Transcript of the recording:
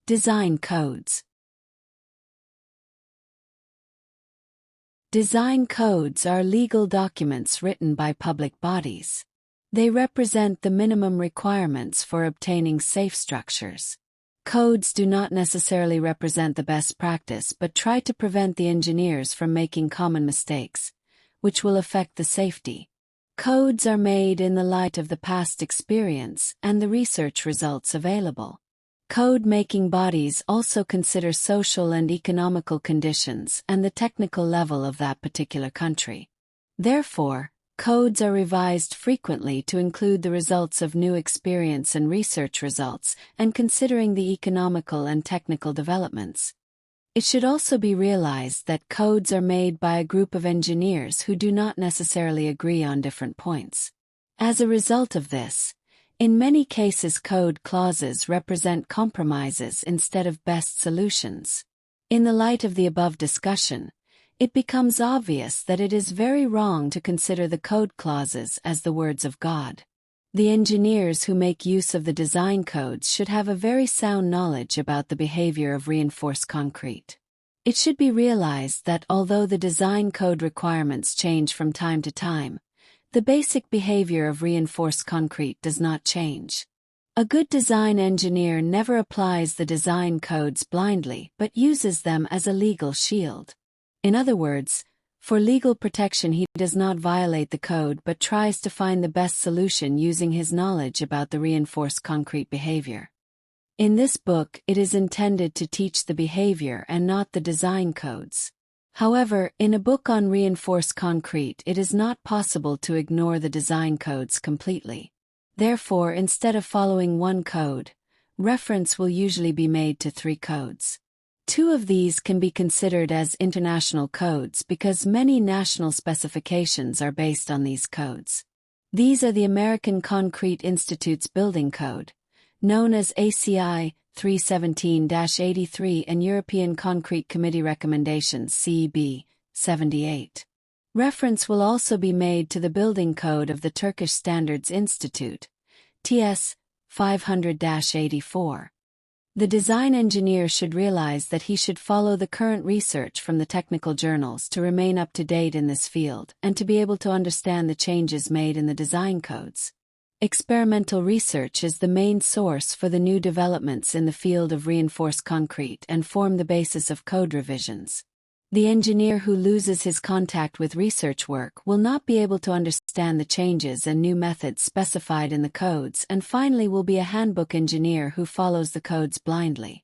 Design codes. Design codes are legal documents written by public bodies. They represent the minimum requirements for obtaining safe structures. Codes do not necessarily represent the best practice but try to prevent the engineers from making common mistakes, which will affect the safety. Codes are made in the light of the past experience and the research results available. Code-making bodies also consider social and economical conditions and the technical level of that particular country. Therefore, codes are revised frequently to include the results of new experience and research results and considering the economical and technical developments. It should also be realized that codes are made by a group of engineers who do not necessarily agree on different points. As a result of this, in many cases code clauses represent compromises instead of best solutions. In the light of the above discussion, it becomes obvious that it is very wrong to consider the code clauses as the words of God. The engineers who make use of the design codes should have a very sound knowledge about the behavior of reinforced concrete. It should be realized that although the design code requirements change from time to time, the basic behavior of reinforced concrete does not change. A good design engineer never applies the design codes blindly but uses them as a legal shield. In other words, for legal protection he does not violate the code but tries to find the best solution using his knowledge about the reinforced concrete behavior. In this book it is intended to teach the behavior and not the design codes. However, in a book on reinforced concrete it is not possible to ignore the design codes completely. Therefore, instead of following one code, reference will usually be made to 3 codes. 2 of these can be considered as international codes because many national specifications are based on these codes. These are the American Concrete Institute's Building Code, known as ACI 317-83 and European Concrete Committee Recommendations CEB 78. Reference will also be made to the Building Code of the Turkish Standards Institute, TS 500-84. The design engineer should realize that he should follow the current research from the technical journals to remain up to date in this field and to be able to understand the changes made in the design codes. Experimental research is the main source for the new developments in the field of reinforced concrete and form the basis of code revisions. The engineer who loses his contact with research work will not be able to understand the changes and new methods specified in the codes and finally will be a handbook engineer who follows the codes blindly.